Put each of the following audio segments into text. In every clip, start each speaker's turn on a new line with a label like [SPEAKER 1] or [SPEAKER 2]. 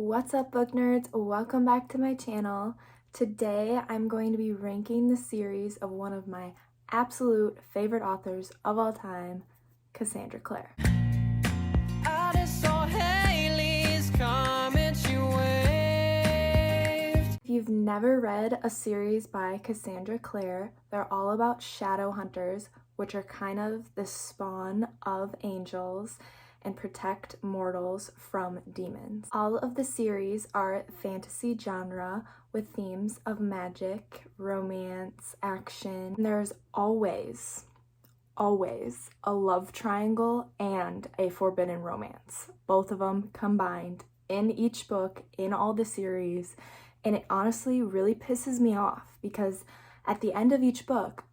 [SPEAKER 1] What's up, book nerds? Welcome back to my channel. Today I'm going to be ranking the series of one of my absolute favorite authors of all time, Cassandra Clare.
[SPEAKER 2] I just saw Haley's comment you waved.
[SPEAKER 1] If you've never read a series by Cassandra Clare, they're all about shadow hunters, which are kind of the spawn of angels and protect mortals from demons. All of the series are fantasy genre with themes of magic, romance, action. And there's always a love triangle and a forbidden romance. Both of them combined in each book, in all the series. And it honestly really pisses me off because at the end of each book,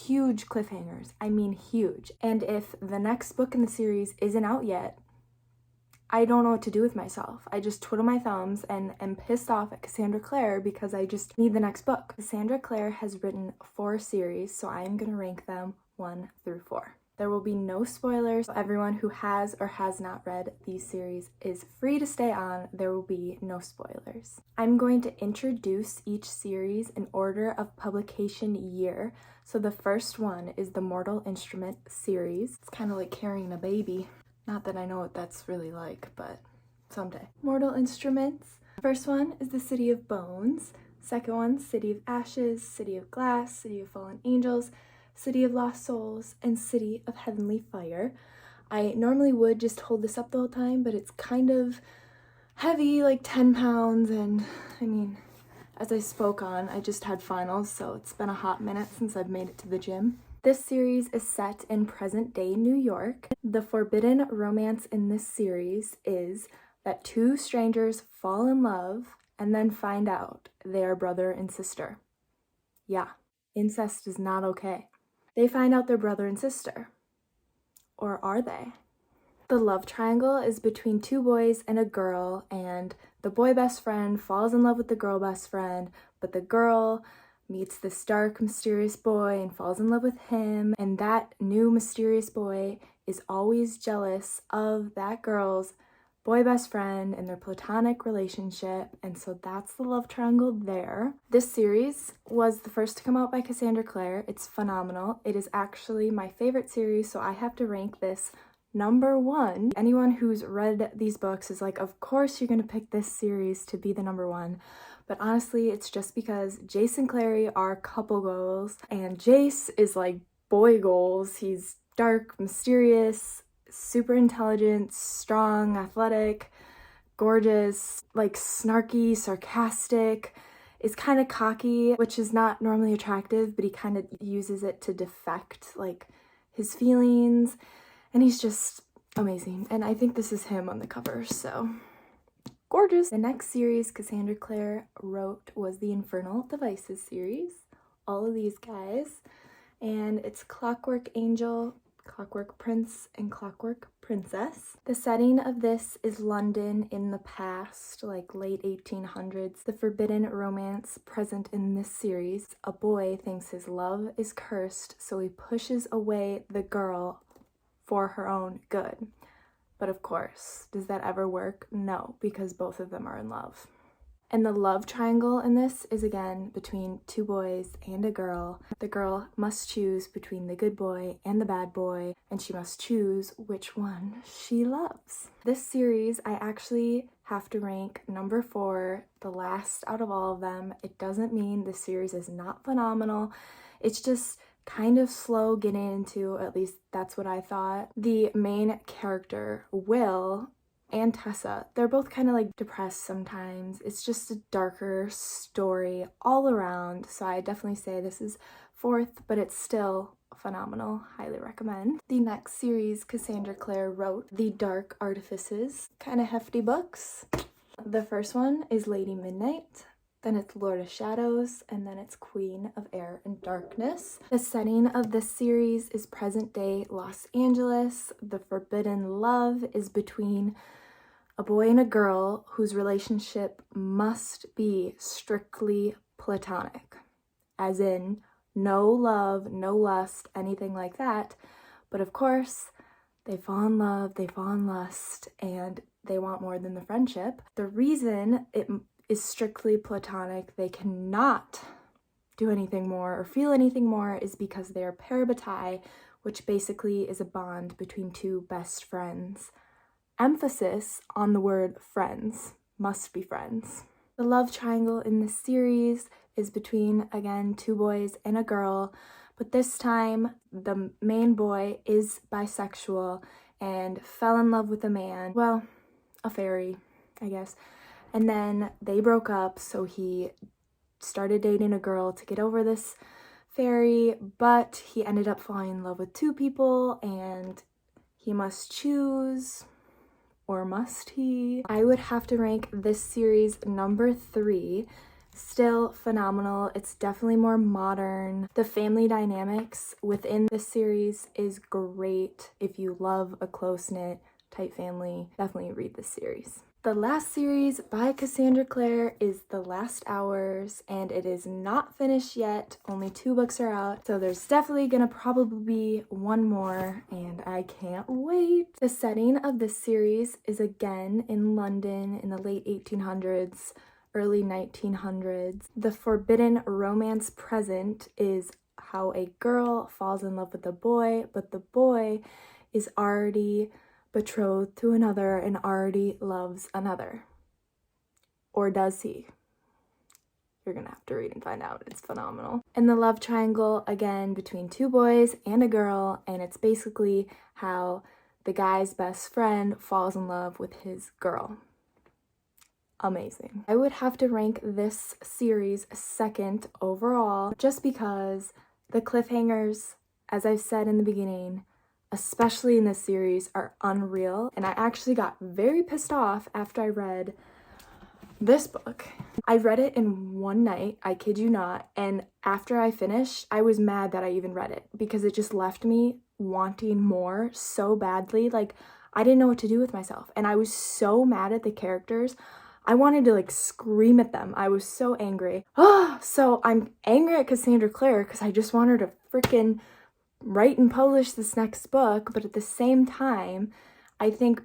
[SPEAKER 1] huge cliffhangers. I mean huge. And if the next book in the series isn't out yet, I don't know what to do with myself. I just twiddle my thumbs and am pissed off at Cassandra Clare because I just need the next book. Cassandra Clare has written 4 series, so I am going to rank them 1 through 4. There will be no spoilers. Everyone who has or has not read these series is free to stay on. There will be no spoilers. I'm going to introduce each series in order of publication year. So the first one is the Mortal Instrument series. It's kind of like carrying a baby. Not that I know what that's really like, but someday. Mortal Instruments. First one is the City of Bones. Second one, City of Ashes, City of Glass, City of Fallen Angels, City of Lost Souls, and City of Heavenly Fire. I normally would just hold this up the whole time, but it's kind of heavy, like 10 pounds, and I mean, as I spoke on, I just had finals, so it's been a hot minute since I've made it to the gym. This series is set in present-day New York. The forbidden romance in this series is that 2 strangers fall in love and then find out they are brother and sister. Yeah, incest is not okay. They find out they're brother and sister. Or are they? The love triangle is between 2 boys and a girl, and the boy best friend falls in love with the girl best friend, but the girl meets this dark, mysterious boy and falls in love with him, and that new mysterious boy is always jealous of that girl's boy best friend and their platonic relationship, and so that's the love triangle there. This series was the first to come out by Cassandra Clare. It's phenomenal. It is actually my favorite series, so I have to rank this number 1. Anyone who's read these books is like, of course you're gonna pick this series to be the number 1. But honestly, it's just because Jace and Clary are couple goals, and Jace is like boy goals. He's dark, mysterious, super intelligent, strong, athletic, gorgeous, like snarky, sarcastic, is kind of cocky, which is not normally attractive, but he kind of uses it to defect like his feelings, and he's just amazing. And I think this is him on the cover, so gorgeous. The next series Cassandra Clare wrote was the Infernal Devices series. All of these guys, and it's Clockwork Angel, Clockwork Prince, and Clockwork Princess. The setting of this is London in the past, like late 1800s. The forbidden romance present in this series: a boy thinks his love is cursed, so he pushes away the girl for her own good. But of course, does that ever work? No, because both of them are in love. And the love triangle in this is again between 2 boys and a girl. The girl must choose between the good boy and the bad boy, and she must choose which one she loves. This series I actually have to rank number 4, the last out of all of them. It doesn't mean the series is not phenomenal. It's just kind of slow getting into, at least that's what I thought. The main character, Will, and Tessa, they're both kind of like depressed sometimes. It's just a darker story all around, so I definitely say this is 4th, but it's still phenomenal. Highly recommend. The next series Cassandra Clare wrote, the Dark Artifices, kind of hefty books. The first one is Lady Midnight, then it's Lord of Shadows, and then it's Queen of Air and Darkness. The setting of this series is present-day Los Angeles. The forbidden love is between a boy and a girl whose relationship must be strictly platonic, as in no love, no lust, anything like that. But of course, they fall in love, they fall in lust, and they want more than the friendship. The reason it is strictly platonic, they cannot do anything more or feel anything more, is because they are parabatai, which basically is a bond between two best friends. Emphasis on the word friends, must be friends. The love triangle in this series is between, again, two boys and a girl, but this time the main boy is bisexual and fell in love with a man, well, a fairy, I guess, and then they broke up, so he started dating a girl to get over this fairy, but he ended up falling in love with two people and he must choose, or must he? I would have to rank this series number 3. Still phenomenal. It's definitely more modern. The family dynamics within this series is great. If you love a close-knit type family, definitely read this series. The last series by Cassandra Clare is The Last Hours, and it is not finished yet. Only 2 books are out, so there's definitely gonna probably be one more, and I can't wait. The setting of this series is again in London in the late 1800s, early 1900s. The forbidden romance present is how a girl falls in love with a boy, but the boy is already betrothed to another and already loves another. Or does he? You're gonna have to read and find out. It's phenomenal. And the love triangle, again, between 2 boys and a girl, and it's basically how the guy's best friend falls in love with his girl. Amazing. I would have to rank this series second overall, just because the cliffhangers, as I've said in the beginning, especially in this series, are unreal. And I actually got very pissed off after I read this book. I read it in one night, I kid you not, and after I finished, I was mad that I even read it because it just left me wanting more so badly. Like, I didn't know what to do with myself, and I was so mad at the characters. I wanted to like scream at them. I was so angry. So I'm angry at Cassandra Clare because I just want her to freaking write and publish this next book, but at the same time, I think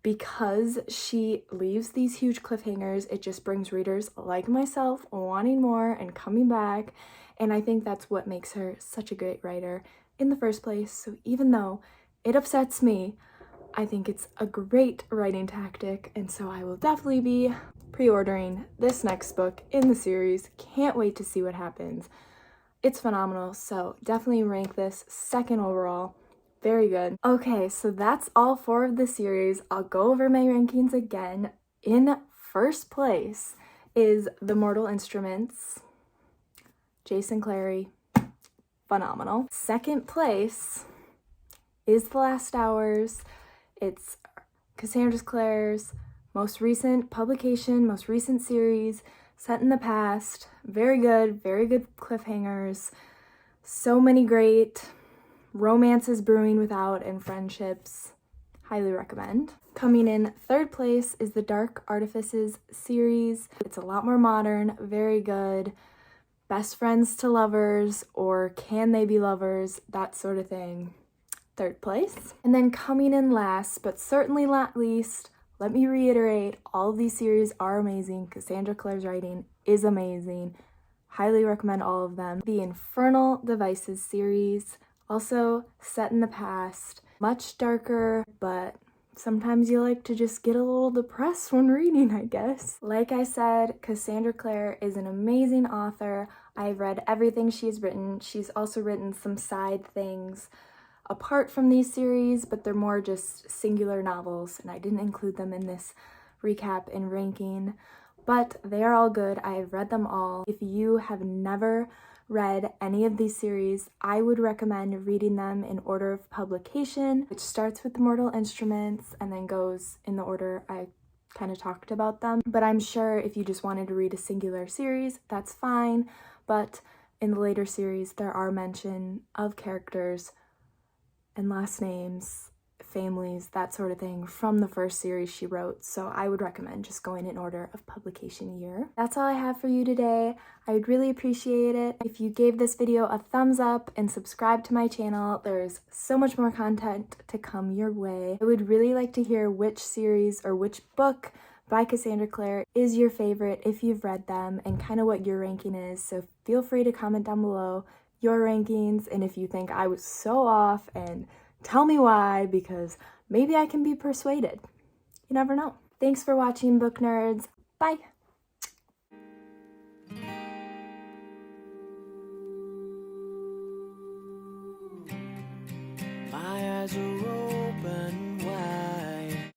[SPEAKER 1] because she leaves these huge cliffhangers, it just brings readers like myself wanting more and coming back, and I think that's what makes her such a great writer in the first place. So even though it upsets me, I think it's a great writing tactic, and so I will definitely be pre-ordering this next book in the series. Can't wait to see what happens. It's phenomenal, so definitely rank this second overall. Very good. Okay, so that's all 4 of the series. I'll go over my rankings again. In first place is The Mortal Instruments, Jason Clary, phenomenal. Second place is The Last Hours. It's Cassandra Clare's most recent publication, most recent series, set in the past. Very good cliffhangers. So many great romances brewing without and friendships. Highly recommend. Coming in third place is the Dark Artifices series. It's a lot more modern, very good. Best friends to lovers, or can they be lovers, that sort of thing. Third place. And then coming in last, but certainly not least, let me reiterate, all of these series are amazing. Cassandra Clare's writing is amazing. Highly recommend all of them. The Infernal Devices series, also set in the past, much darker, but sometimes you like to just get a little depressed when reading, I guess. Like I said, Cassandra Clare is an amazing author. I've read everything she's written. She's also written some side things apart from these series, but they're more just singular novels, and I didn't include them in this recap and ranking, but they are all good. I have read them all. If you have never read any of these series, I would recommend reading them in order of publication, which starts with The Mortal Instruments and then goes in the order I kind of talked about them. But I'm sure if you just wanted to read a singular series, that's fine. But in the later series, there are mention of characters and last names families, that sort of thing from the first series she wrote, so I would recommend just going in order of publication year. That's all I have for you today. I would really appreciate it if you gave this video a thumbs up and subscribe to my channel. There's so much more content to come your way. I would really like to hear which series or which book by Cassandra Clare is your favorite if you've read them, and kind of what your ranking is, so feel free to comment down below your rankings, and if you think I was so off, and tell me why, because maybe I can be persuaded. You never know. Thanks for watching, book nerds. Bye!
[SPEAKER 2] My eyes are open